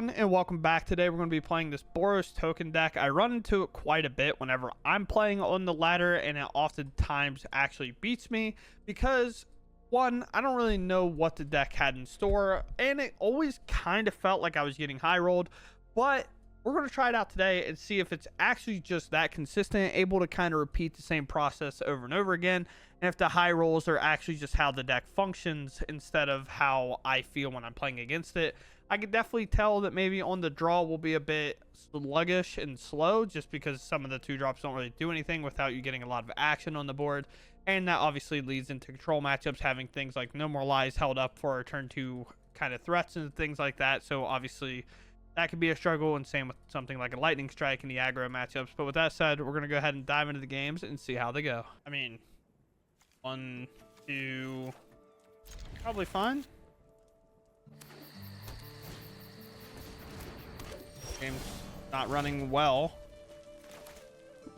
everyone, and welcome back. Today we're going to be playing this Boros token deck. I run into it quite a bit whenever I'm playing on the ladder, and it oftentimes actually beats me because, one, I don't really know what the deck had in store, and it always kind of felt like I was getting high rolled. But we're going to try it out today and see if it's actually just that consistent, able to kind of repeat the same process over and over again, and if the high rolls are actually just how the deck functions instead of how I feel when I'm playing against it. I could definitely tell that maybe on the draw will be a bit sluggish and slow just because some of the 2-drops don't really do anything without you getting a lot of action on the board. And that obviously leads into control matchups, having things like No More Lies held up for our turn 2 kind of threats and things like that. So obviously that could be a struggle, and same with something like a Lightning Strike in the aggro matchups. But with that said, we're going to go ahead and dive into the games and see how they go. I mean, 1, 2, probably fine. Game's not running well. Am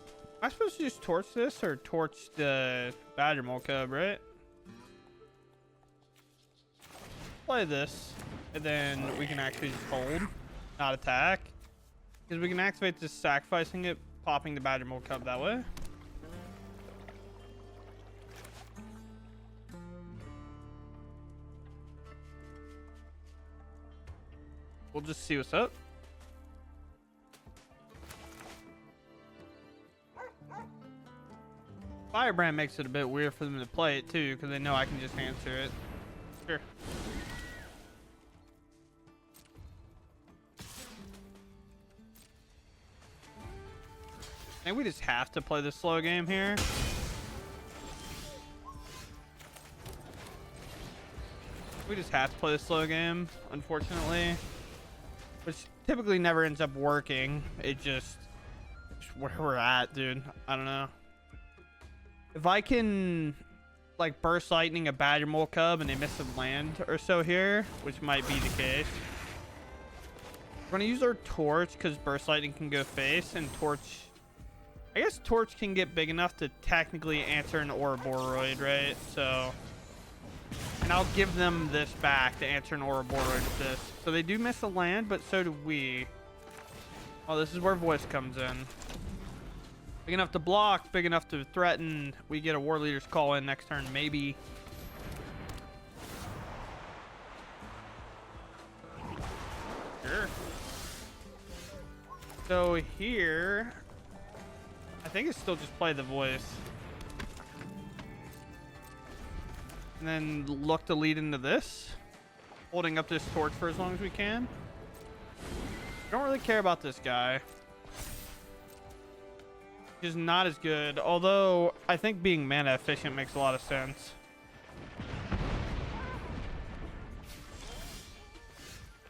I supposed to just torch this or torch the Badger Mole Cub, right? Play this, and then we can actually just hold, not attack. Because we can activate this sacrificing it, popping the Badger Mole Cub that way. We'll just see what's up. Firebrand makes it a bit weird for them to play it too, because they know I can just answer it. Sure. I think we just have to play this slow game here. We just have to play the slow game, unfortunately. Which typically never ends up working. It just where we're at, dude. I don't know. If I can, like, burst lightning a Badger Mole Cub and they miss a land or so here, which might be the case. We're going to use our torch because burst lightning can go face, and torch, I guess torch can get big enough to technically answer an Ourobororoid, right? So, and I'll give them this back to answer an Ourobororoid with this. So they do miss a land, but so do we. Oh, this is where voice comes in. Big enough to block, big enough to threaten. We get a War Leader's Call in next turn, maybe. Sure. So here, I think it's still just play the voice. And then look to lead into this. Holding up this torch for as long as we can. Don't really care about this guy. Is not as good, although I think being mana efficient makes a lot of sense.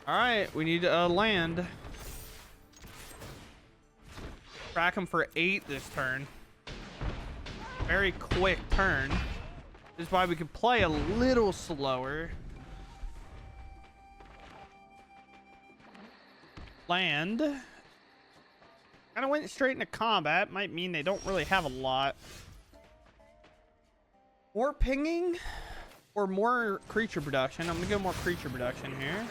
All right, we need a land. Track him for 8 this turn. Very quick turn. This is why we can play a little slower. Land. Kind of went straight into combat. Might mean they don't really have a lot. More pinging or more creature production. I'm gonna go more creature production here.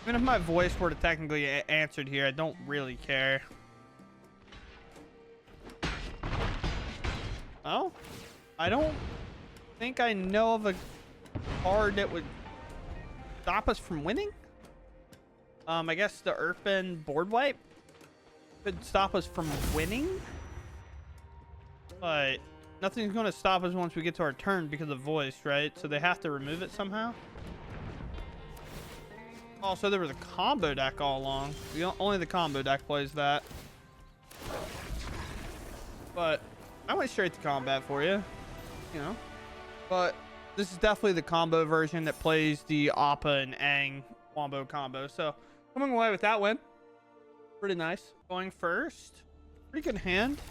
Even if my voice were to technically answered here, I don't really care. Oh, I don't think I know of a card that would stop us from winning. I guess the Earthbend board wipe could stop us from winning, but nothing's going to stop us once we get to our turn because of voice, right? So they have to remove it somehow. Oh, so there was a combo deck all along. Only the combo deck plays that. But I went straight to combat for you, you know. But this is definitely the combo version that plays the Appa and Aang wombo combo. So coming away with that win. Pretty nice. Going first. Pretty good hand.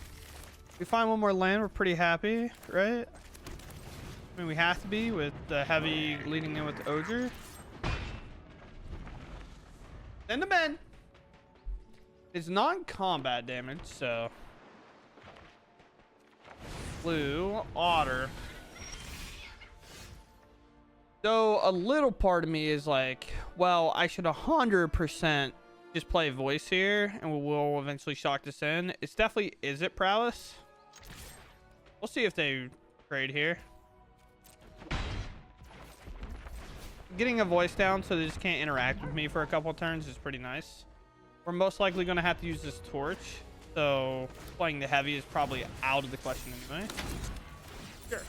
We find one more land, we're pretty happy, right? I mean, we have to be with the heavy leading in with the Ogre. Send him in. It's non-combat damage, so Blue otter. So a little part of me is like, well, I should 100% just play voice here, and we'll eventually shock this in. It's definitely is it prowess. We'll see if they trade here. Getting a voice down so they just can't interact with me for a couple of turns is pretty nice. We're most likely going to have to use this torch, so playing the heavy is probably out of the question anyway. Sure.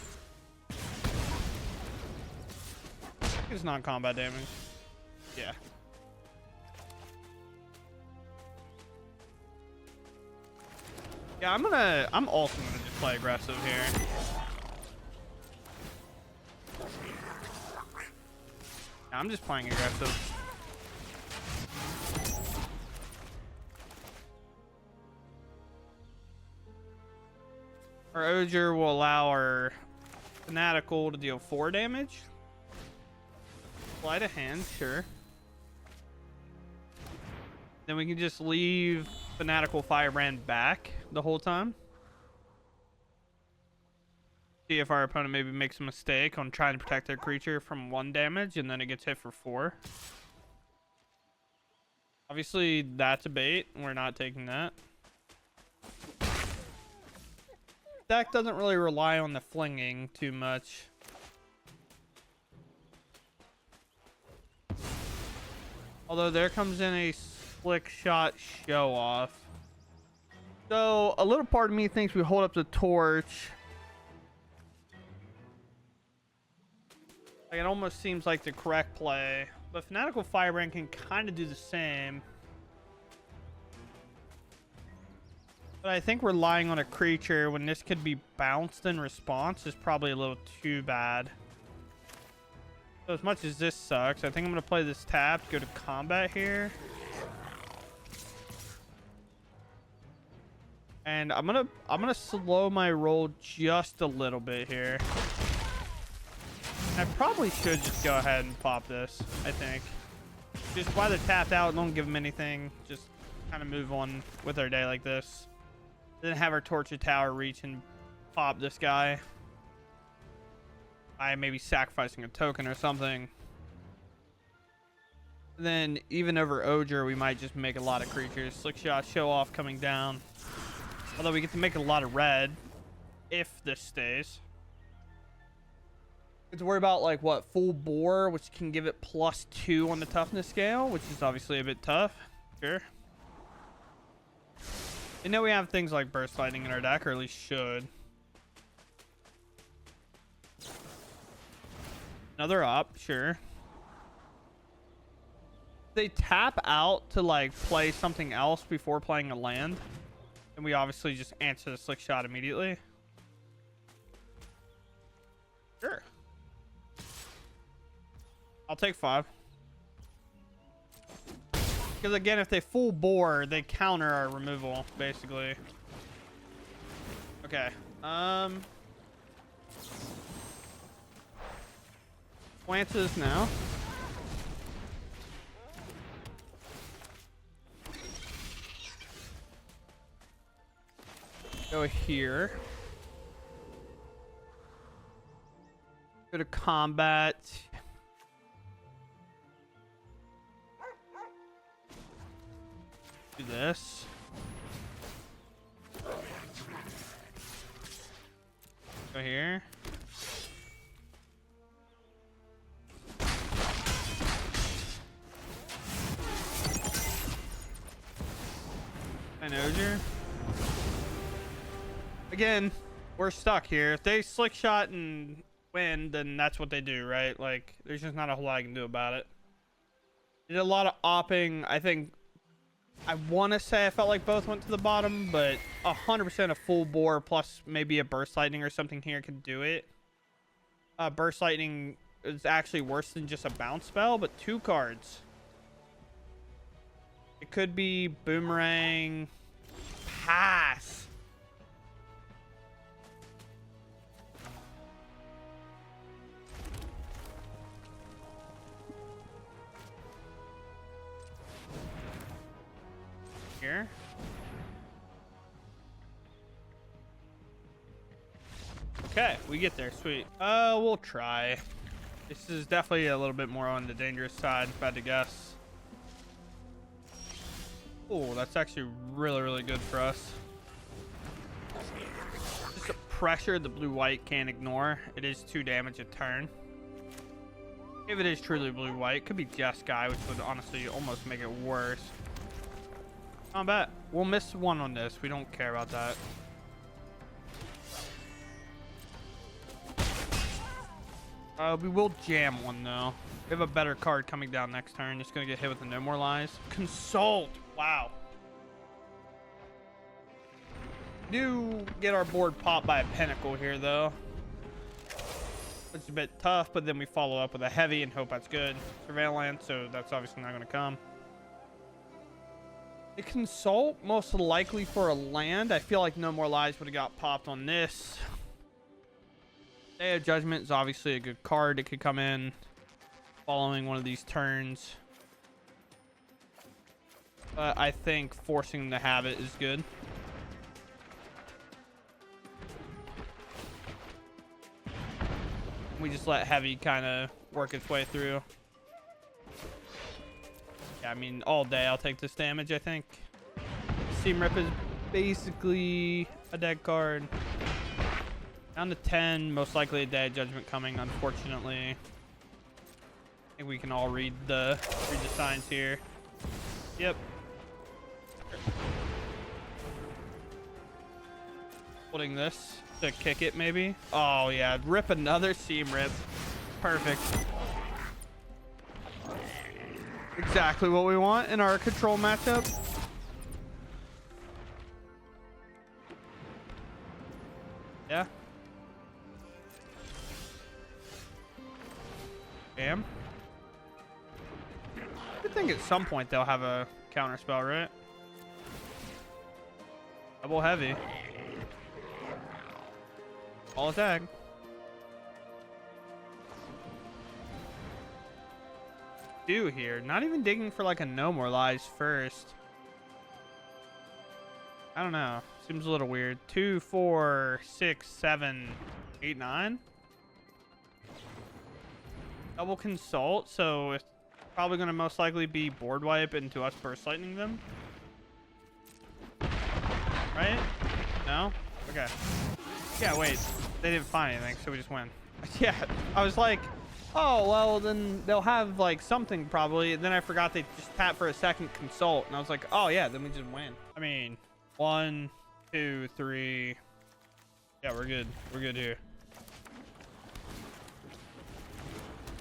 It's non-combat damage. Yeah. Yeah, I'm also gonna just play aggressive here. Yeah, I'm just playing aggressive. Our Oger will allow our Fanatical to deal 4 damage. Sleight of hand, sure. Then we can just leave Fanatical Firebrand back the whole time. See if our opponent maybe makes a mistake on trying to protect their creature from 1 damage and then it gets hit for 4. Obviously, that's a bait. We're not taking that. Deck doesn't really rely on the flinging too much. Although there comes in a slick shot show off. So a little part of me thinks we hold up the torch. Like, it almost seems like the correct play. But Fanatical Firebrand can kind of do the same. But I think relying on a creature when this could be bounced in response is probably a little too bad. So as much as this sucks, I think I'm going to play this tap, go to combat here. And I'm gonna slow my roll just a little bit here. I probably should just go ahead and pop this, I think. Just while they're tapped out, don't give them anything. Just kind of move on with our day like this. Then have our Torture Tower reach and pop this guy. By maybe sacrificing a token or something. Then even over Oger, we might just make a lot of creatures. Slick shot, show off coming down. Although we get to make a lot of red if this stays. We have to worry about like what, full bore, which can give it +2 on the toughness scale, which is obviously a bit tough. Sure. I know we have things like burst lightning in our deck, or at least should. Another op, sure. They tap out to like play something else before playing a land. And we obviously just answer the slick shot immediately. Sure. I'll take 5. Because again, if they full bore, they counter our removal, basically. Okay. Lances now. Go here. Go to combat. Do this. Go here. An Oger. Again, we're stuck here. If they slick shot and win, then that's what they do, right? Like, there's just not a whole lot I can do about it. Did a lot of opping. I think, I want to say I felt like both went to the bottom, but 100% a full bore plus maybe a burst lightning or something here could do it. Burst lightning is actually worse than just a bounce spell, but 2 cards. It could be boomerang, pass. Here. Okay, we get there. Sweet. We'll try. This is definitely a little bit more on the dangerous side, if I had to guess. Oh, that's actually really, really good for us. Just a pressure the blue-white can't ignore. It is 2 damage a turn. If it is truly blue-white, it could be just guy, which would honestly almost make it worse. Not bad. We'll miss 1 on this. We don't care about that. We will jam 1 though. We have a better card coming down next turn. Just gonna get hit with a No More Lies. Consult. Wow. Do get our board popped by a Pinnacle here though. It's a bit tough, but then we follow up with a heavy and hope that's good. Surveillance, so that's obviously not gonna come. A Consult, most likely for a land. I feel like No More Lies would have got popped on this. Day of Judgment is obviously a good card. It could come in following one of these turns. But I think forcing the habit is good. We just let heavy kind of work its way through. Yeah, I mean, all day I'll take this damage, I think. Seam Rip is basically a dead card. Down to 10, most likely a Day of Judgment coming, unfortunately. I think we can all read the signs here. Yep. Holding this to kick it, maybe. Oh yeah, rip another Seam Rip. Perfect. Exactly what we want in our control matchup. Yeah. Damn. I think at some point they'll have a counter spell, right? Double heavy. All attack. Do here. Not even digging for like a No More Lies first. I don't know. Seems a little weird. 2, 4, 6, 7, 8, 9. Double Consult, so it's probably going to most likely be board wipe into us burst lightning them. Right? No? Okay. Yeah, wait. They didn't find anything, so we just win. Yeah, I was like, oh, well, then they'll have like something probably. And then I forgot they just tap for a second Consult. And I was like, oh, yeah, then we just win. I mean, 1, 2, 3. Yeah, we're good. We're good here.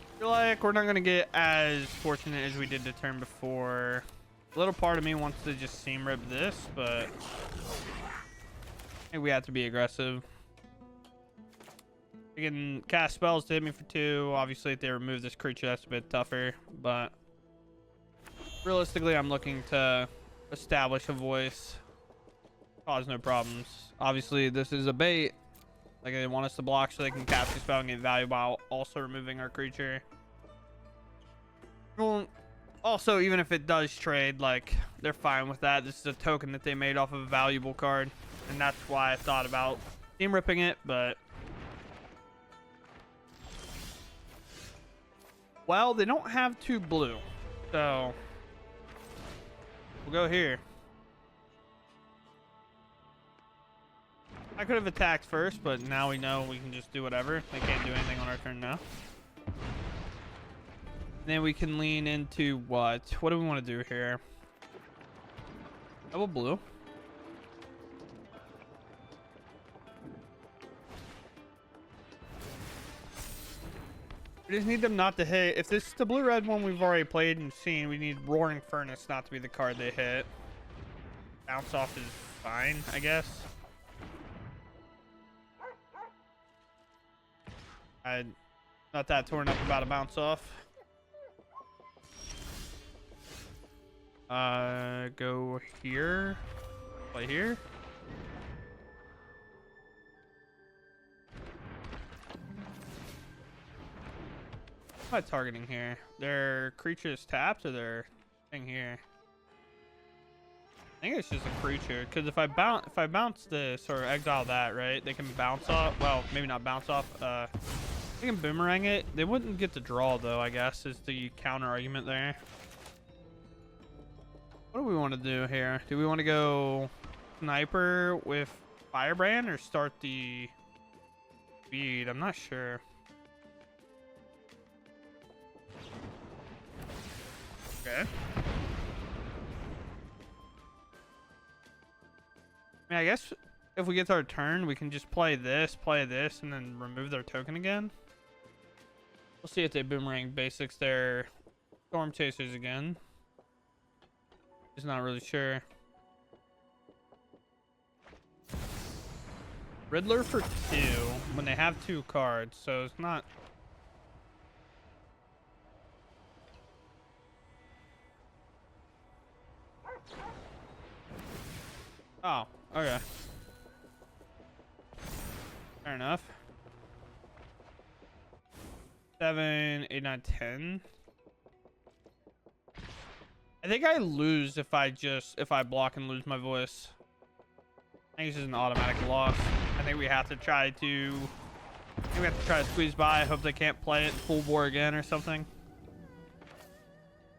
I feel like we're not going to get as fortunate as we did the turn before. A little part of me wants to just Seam Rip this, but I think we have to be aggressive. We can cast spells to hit me for 2. Obviously, if they remove this creature, that's a bit tougher. But realistically, I'm looking to establish a voice. Cause no problems. Obviously, this is a bait. Like, they want us to block so they can cast the spell and get value while also removing our creature. Well, also, even if it does trade, like, they're fine with that. This is a token that they made off of a valuable card. And that's why I thought about Seam Ripping it, but... Well, they don't have 2 blue. So... we'll go here. I could have attacked first, but now we know we can just do whatever. They can't do anything on our turn now. Then we can lean into what? What do we want to do here? Double blue. We just need them not to hit. If this is the blue-red one we've already played and seen, we need Roaring Furnace not to be the card they hit. Bounce off is fine, I guess. I'm not that torn up about a bounce off. Go here. Play here. What am I targeting here? Their creature is tapped or their thing here? I think it's just a creature, because if I bounce this or exile that, right, they can bounce off. Well, maybe not bounce off. They can boomerang it. They wouldn't get to draw though, I guess, is the counter argument there. What do we want to do here? Do we want to go sniper with Firebrand or start the speed? I'm not sure. Okay. I mean, I guess if we get to our turn, we can just play this, and then remove their token again. We'll see if they boomerang basics their Storm Chasers again. Just not really sure. Riddler for 2 when they have 2 cards, so it's not... Oh, okay. Fair enough. 7, 8, 9, 10. I think I lose if I block and lose my voice. I think it's just an automatic loss. I think we have to try to squeeze by. I hope they can't play it full bore again or something.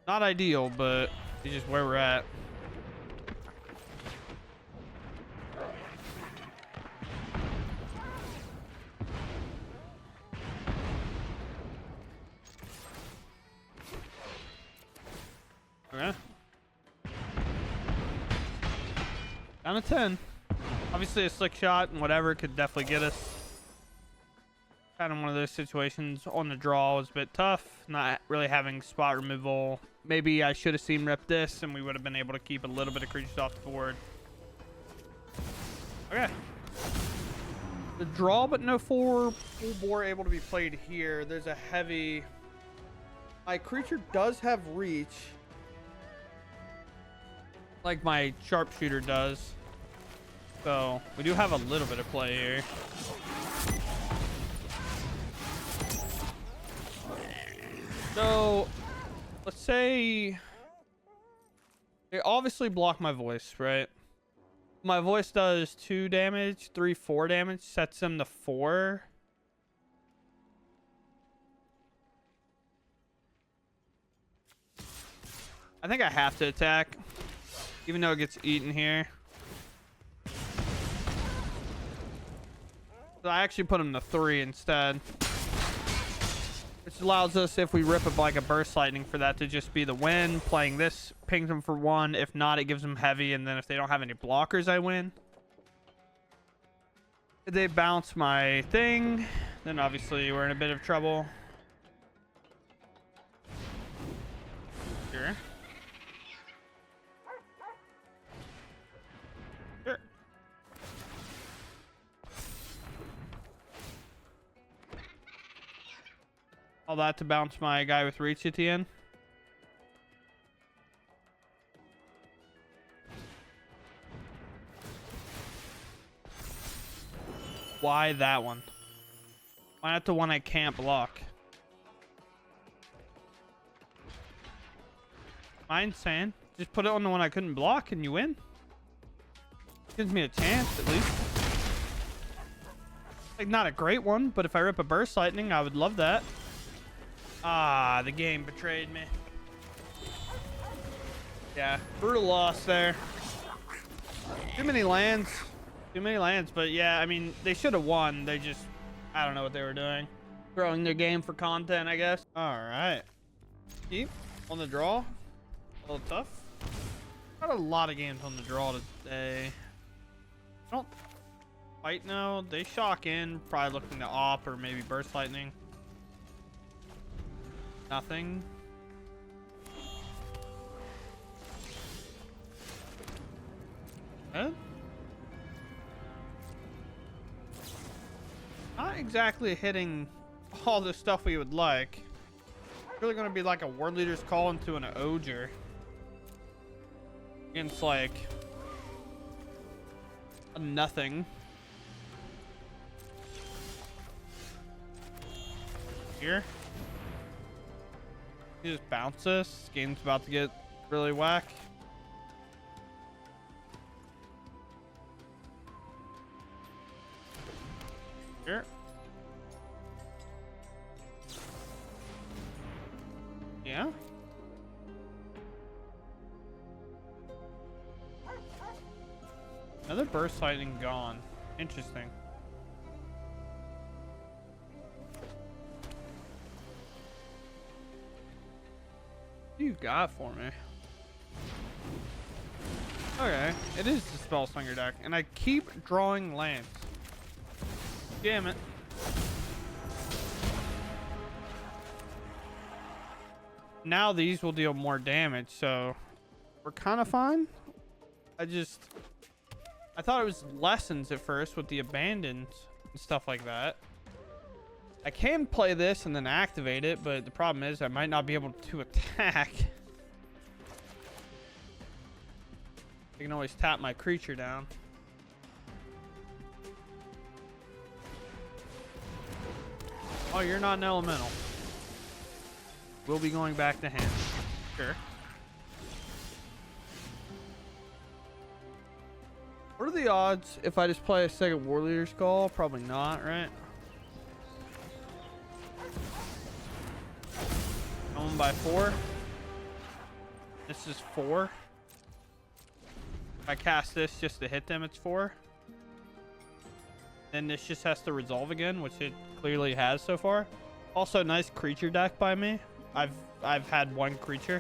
Not ideal, but it's just where we're at. Okay. Down to 10. Obviously a slick shot and whatever could definitely get us. Kind of one of those situations on the draw was a bit tough. Not really having spot removal. Maybe I should have seen rep this and we would have been able to keep a little bit of creatures off the board. Okay. The draw but no full bore able to be played here. There's a heavy... My creature does have reach. Like my sharpshooter does. So we do have a little bit of play here. So let's say they obviously block my voice, right? My voice does 2 damage, 3, 4 damage, sets them to 4. I think I have to attack, even though it gets eaten here. So I actually put him to 3 instead. Which allows us, if we rip up like a burst lightning, for that to just be the win. Playing this pings them for 1. If not, it gives them heavy. And then if they don't have any blockers, I win. If they bounce my thing, then obviously we're in a bit of trouble. Sure. Sure. All that to bounce my guy with reach at the end. Why that one? Why not the one I can't block? Am I insane? Just put it on the one I couldn't block and you win. Gives me a chance at least. Like, not a great one, but if I rip a burst lightning, I would love that. Ah, the game betrayed me. Yeah, brutal loss there. Too many lands. Too many lands, but yeah, I mean, they should have won. They just, I don't know what they were doing. Throwing their game for content, I guess. All right. Keep on the draw. A little tough. Got a lot of games on the draw today. I don't fight now. They shock in, probably looking to op or maybe burst lightning. Nothing. Huh? Not exactly hitting all the stuff we would like. It's really going to be like a Ward Leader's Call into an Oger. Against like a nothing. Here. You just bounce this. This game's about to get really whack. Burst Lightning gone? Interesting. What do you got for me? Okay, it is the Spell Slinger deck, and I keep drawing lands. Damn it. Now these will deal more damage, so we're kind of fine. I thought it was lessons at first with the abandoned and stuff like that. I can play this and then activate it, but the problem is I might not be able to attack. I can always tap my creature down. Oh, you're not an elemental. We'll be going back to hand. Sure. What are the odds if I just play a second War Leader's Call? Probably not, right? Going by 4. This is 4. If I cast this just to hit them, it's 4. Then this just has to resolve again, which it clearly has so far. Also, nice creature deck by me. I've had one creature.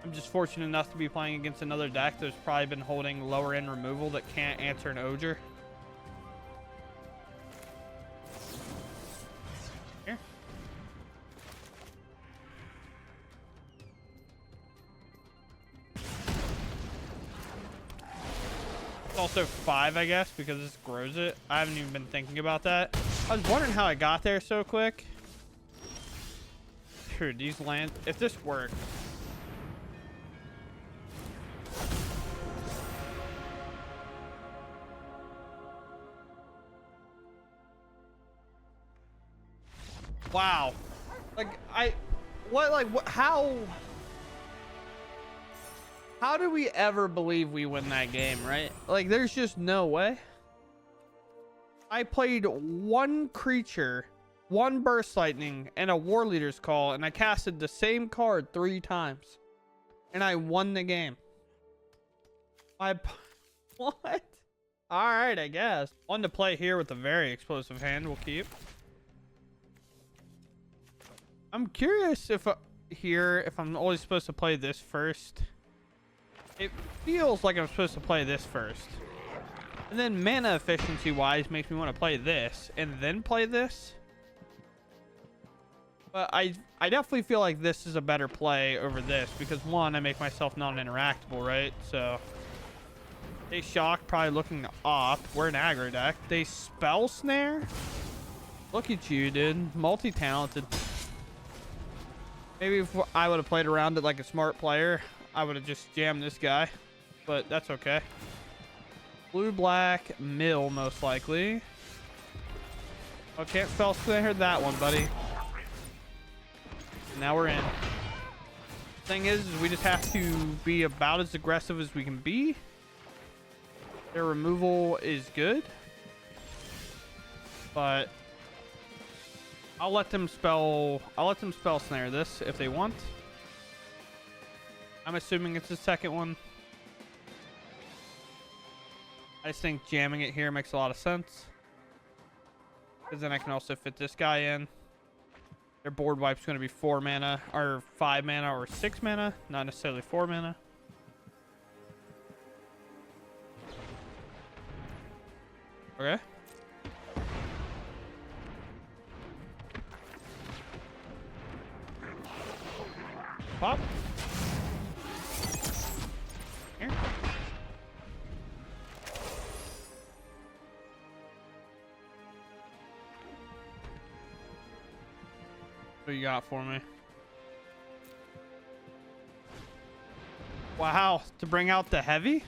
I'm just fortunate enough to be playing against another deck that's probably been holding lower end removal that can't answer an Ogre. Here. It's also 5, I guess, because this grows it. I haven't even been thinking about that. I was wondering how I got there so quick. Dude, these lands, if this worked. Wow. How do we ever believe we win that game, right? Like, there's just no way. I played one creature, one Burst Lightning, and a War Leader's Call, and I casted the same card 3 times. And I won the game. What? Alright, I guess. One to play here with a very explosive hand we'll keep. I'm curious if I'm always supposed to play this first. It feels like I'm supposed to play this first. And then mana efficiency wise makes me want to play this and then play this. But I definitely feel like this is a better play over this because one, I make myself non-interactable, right? So they shock, probably looking to opt. We're an aggro deck. They spell snare. Look at you, dude. Multi-talented. Maybe if I would have played around it like a smart player, I would have just jammed this guy. But that's okay. Blue-black mill, most likely. Oh, can't spell snare that one, buddy. Now we're in. Thing is we just have to be about as aggressive as we can be. Their removal is good. But I'll let them spell snare this if they want. I'm assuming it's the second one. I just think jamming it here makes a lot of sense. Because then I can also fit this guy in. Their board wipe's going to be 4 mana, or 5 mana, or 6 mana. Not necessarily 4 mana. Okay. Pop. Here. What you got for me? Wow, to bring out the heavy?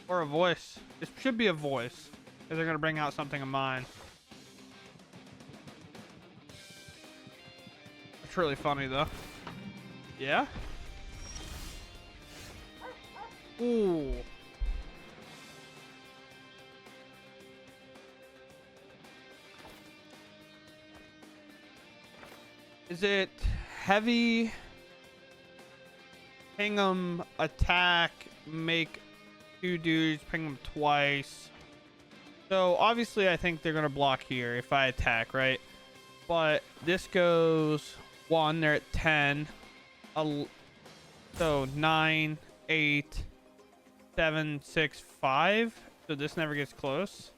Or a voice? This should be a voice. Because they're going to bring out something of mine. It's really funny though. Yeah? Ooh. Is it heavy, ping 'em, attack, make 2 dudes, ping them twice. So obviously I think they're gonna block here if I attack, right? But this goes 1, they're at 10. So 9, 8, 7, 6, 5. So this never gets close.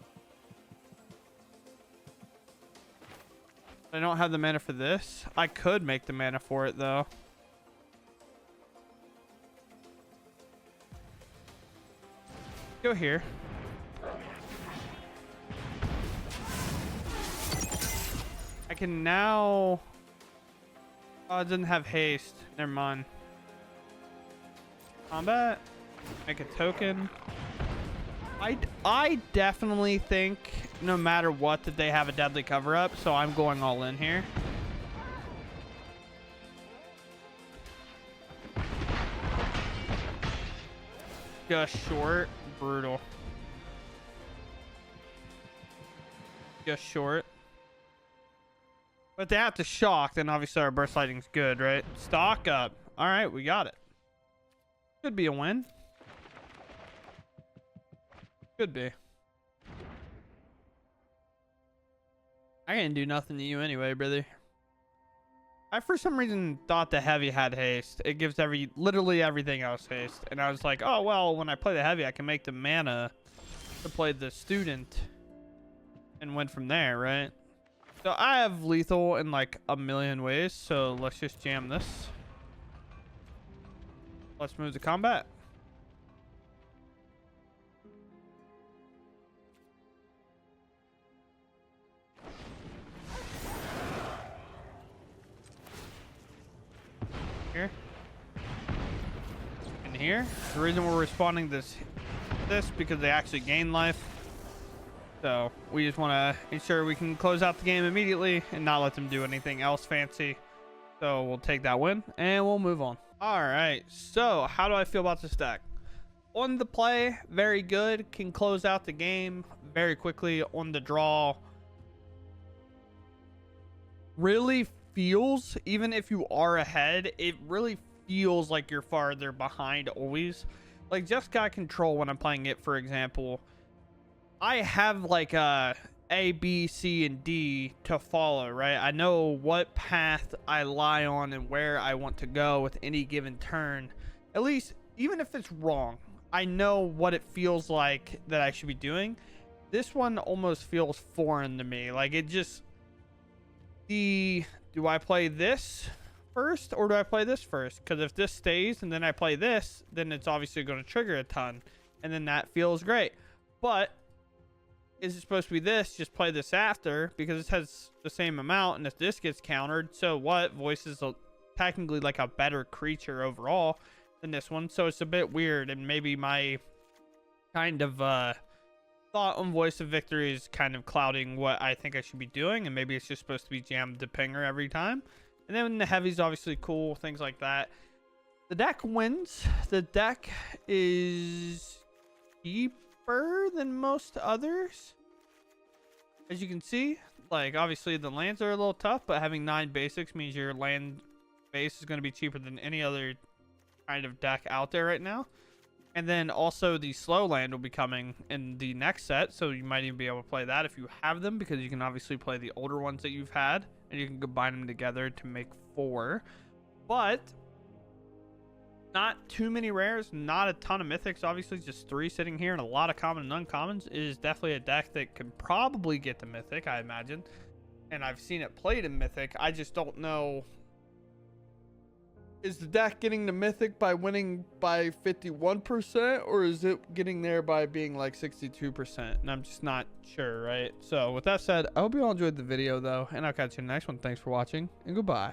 I don't have the mana for this. I could make the mana for it though. Go here. I can now... Oh, it doesn't have haste. Never mind. Combat. Make a token. I definitely think no matter what that they have a deadly cover up, so I'm going all in here. Just short. Brutal. Just short. But they have to shock, then obviously our burst lightning's good, right? Stock up. Alright, we got it. Could be a win. Could be. I didn't do nothing to you anyway, brother. I for some reason thought the heavy had haste. It gives literally everything else haste. And I was like, oh well, when I play the heavy I can make the mana to play the student. And went from there, right? So I have lethal in like a million ways, so let's just jam this. Let's move to combat. Here. And here. The reason we're responding to this because they actually gain life. So we just want to ensure we can close out the game immediately and not let them do anything else fancy. So we'll take that win and we'll move on. All right. So how do I feel about this deck? On the play, very good. Can close out the game very quickly. On the draw, really feels, even if you are ahead, it really feels like you're farther behind always. Like just got control when I'm playing it, for example. I have like a B, C, and D to follow, right? I know what path I lie on and where I want to go with any given turn. At least, even if it's wrong, I know what it feels like that I should be doing. This one almost feels foreign to me. Like it just... Do I play this first or do I play this first? Because if this stays and then I play this, then it's obviously going to trigger a ton. And then that feels great. But is it supposed to be this? Just play this after because it has the same amount. And if this gets countered, so what? Voice is technically like a better creature overall than this one. So it's a bit weird. And maybe my kind of thought on Voice of Victory is kind of clouding what I think I should be doing, and maybe it's just supposed to be jammed to pinger every time. And then the heavy's obviously cool, things like that. The deck wins. The deck is cheaper than most others, as you can see. Like obviously the lands are a little tough, but having 9 basics means your land base is going to be cheaper than any other kind of deck out there right now. And then also the slow land will be coming in the next set, so you might even be able to play that if you have them, because you can obviously play the older ones that you've had and you can combine them together to make 4. But not too many rares, not a ton of mythics, obviously just 3 sitting here, and a lot of common and uncommons. It is definitely a deck that could probably get the mythic, I imagine, and I've seen it played in mythic. I just don't know, is the deck getting the mythic by winning by 51%, or is it getting there by being like 62%? And I'm just not sure, right? So with that said, I hope you all enjoyed the video though, and I'll catch you in the next one. Thanks for watching, and goodbye.